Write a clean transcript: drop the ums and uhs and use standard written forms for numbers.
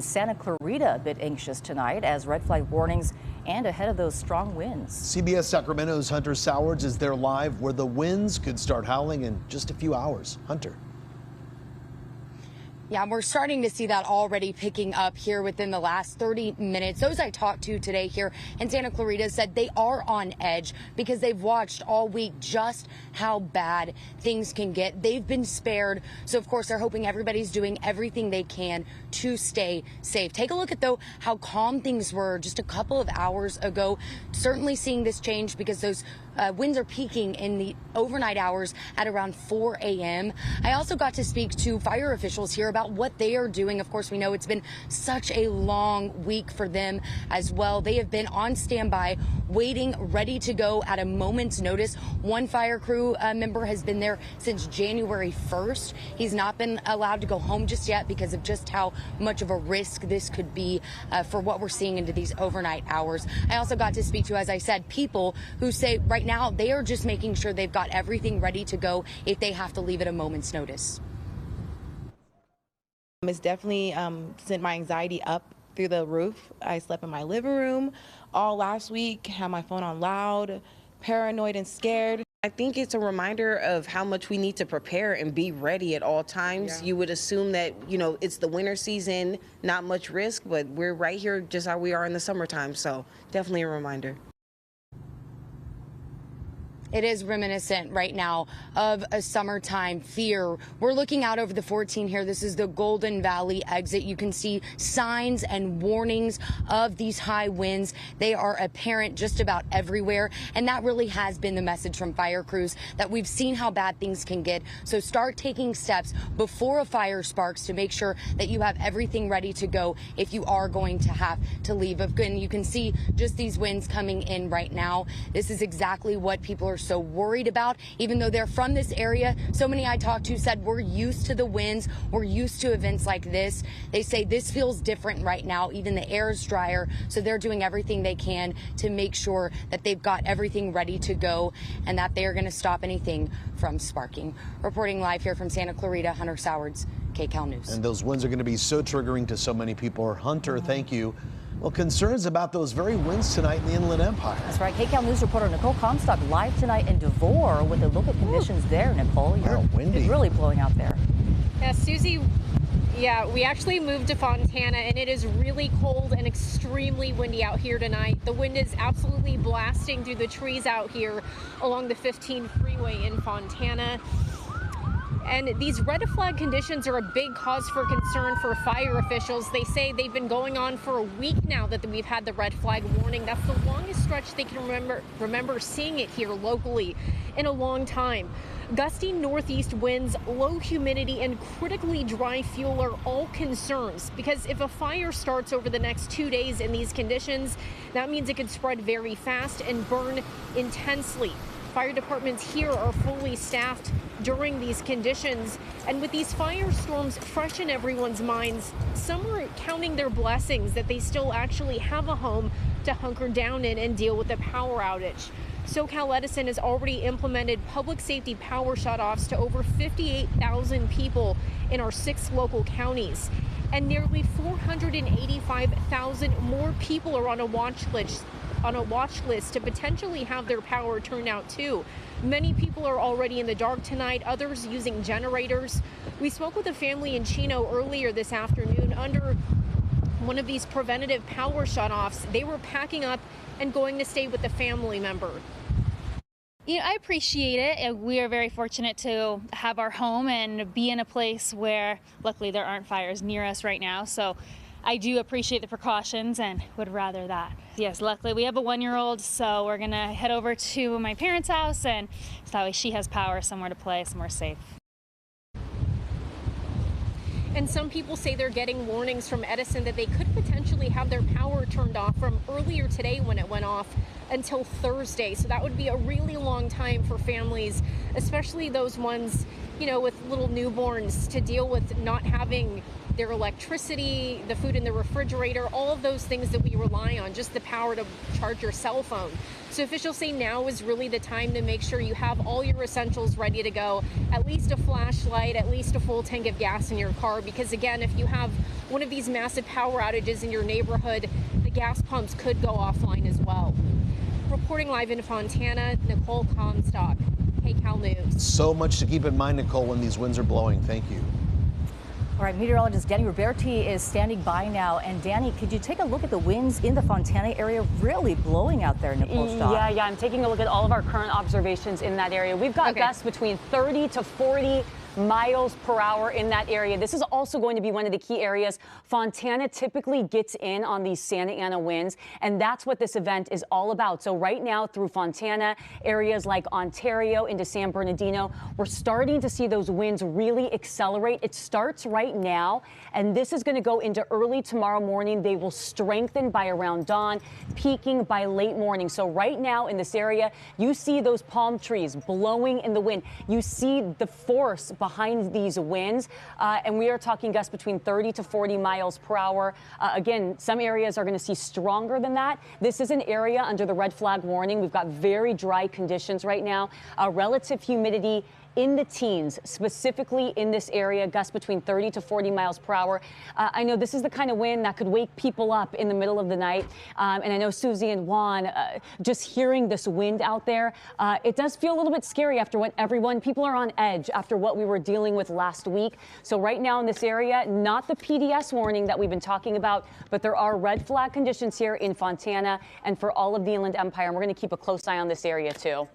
in Santa Clarita a bit anxious tonight as red flag warnings and ahead of those strong winds. CBS Sacramento's Hunter Sowards is there live where the winds could start howling in just a few hours. Hunter. Yeah, we're starting to see that already picking up here within the last 30 minutes. Those I talked to today here in Santa Clarita said they are on edge because they've watched all week just how bad things can get. They've been spared. So, of course, they're hoping everybody's doing everything they can to stay safe. Take a look at, though, how calm things were just a couple of hours ago. Certainly seeing this change because those winds are peaking in the overnight hours at around 4 a.m. I also got to speak to fire officials here about what they are doing. Of course, we know it's been such a long week for them as well. They have been on standby, waiting, ready to go at a moment's notice. One fire crew member has been there since January 1st. He's not been allowed to go home just yet because of just how much of a risk this could be for what we're seeing into these overnight hours. I also got to speak to, as I said, people who say right now they are just making sure they've got everything ready to go if they have to leave at a moment's notice. It's definitely sent my anxiety up through the roof. I slept in my living room all last week, had my phone on loud, paranoid and scared. I think it's a reminder of how much we need to prepare and be ready at all times. Yeah. You would assume that, it's the winter season, not much risk, but we're right here just how we are in the summertime. So definitely a reminder. It is reminiscent right now of a summertime fear. We're looking out over the 14 here. This is the Golden Valley exit. You can see signs and warnings of these high winds. They are apparent just about everywhere. And that really has been the message from fire crews, that we've seen how bad things can get. So start taking steps before a fire sparks to make sure that you have everything ready to go if you are going to have to leave. And you can see just these winds coming in right now. This is exactly what people are so worried about, even though they're from this area. So many I talked to said we're used to the winds, we're used to events like this. They say this feels different right now. Even the air is drier, so they're doing everything they can to make sure that they've got everything ready to go and that they're going to stop anything from sparking. Reporting live here from Santa Clarita, Hunter Sowards, KCAL News. And those winds are going to be so triggering to so many people. Hunter, thank you. Well, concerns about those very winds tonight in the Inland Empire. That's right. KCAL News reporter Nicole Comstock live tonight in Devore with the local conditions there. Nicole, it's really blowing out there. Yeah, Susie, we actually moved to Fontana, and it is really cold and extremely windy out here tonight. The wind is absolutely blasting through the trees out here along the 15 freeway in Fontana. And these red flag conditions are a big cause for concern for fire officials. They say they've been going on for a week now that we've had the red flag warning. That's the longest stretch they can remember seeing it here locally in a long time. Gusty northeast winds, low humidity, and critically dry fuel are all concerns, because if a fire starts over the next 2 days in these conditions, that means it could spread very fast and burn intensely. Fire departments here are fully staffed during these conditions, and with these firestorms fresh in everyone's minds, some are counting their blessings that they still actually have a home to hunker down in and deal with the power outage. SoCal Edison has already implemented public safety power shutoffs to over 58,000 people in our 6 local counties, and nearly 485,000 more people are on a watch list to potentially have their power turned out too. Many people are already in the dark tonight, others using generators. We spoke with a family in Chino earlier this afternoon under one of these preventative power shutoffs. They were packing up and going to stay with a family member. I appreciate it. We are very fortunate to have our home and be in a place where luckily there aren't fires near us right now. So I do appreciate the precautions and would rather that. Yes, luckily we have a 1-year-old, so we're gonna head over to my parents' house, and so that way she has power, somewhere to play, somewhere safe. And some people say they're getting warnings from Edison that they could potentially have their power turned off from earlier today when it went off until Thursday. So that would be a really long time for families, especially those ones, with little newborns, to deal with not having their electricity, the food in the refrigerator, all of those things that we rely on, just the power to charge your cell phone. So officials say now is really the time to make sure you have all your essentials ready to go, at least a flashlight, at least a full tank of gas in your car, because again, if you have one of these massive power outages in your neighborhood, the gas pumps could go offline as well. Reporting live in Fontana, Nicole Comstock, KCAL News. So much to keep in mind, Nicole, when these winds are blowing. Thank you. All right, meteorologist Danny Roberti is standing by now. And Danny, could you take a look at the winds in the Fontana area? Really blowing out there, Nicole Stock. Yeah, I'm taking a look at all of our current observations in that area. We've got gusts between 30 to 40 miles per hour in that area. This is also going to be one of the key areas. Fontana typically gets in on these Santa Ana winds, and that's what this event is all about. So right now through Fontana, areas like Ontario into San Bernardino, we're starting to see those winds really accelerate. It starts right now, and this is going to go into early tomorrow morning. They will strengthen by around dawn, peaking by late morning. So right now in this area, you see those palm trees blowing in the wind. You see the force behind these winds, and we are talking gusts between 30 to 40 miles per hour. Again, some areas are going to see stronger than that. This is an area under the red flag warning. We've got very dry conditions right now. Relative humidity in the teens, specifically in this area, gusts between 30 to 40 miles per hour. I know this is the kind of wind that could wake people up in the middle of the night. And I know Susie and Juan, just hearing this wind out there, it does feel a little bit scary after what people are on edge after what we were dealing with last week. So right now in this area, not the PDS warning that we've been talking about, but there are red flag conditions here in Fontana and for all of the Inland Empire. And we're going to keep a close eye on this area too.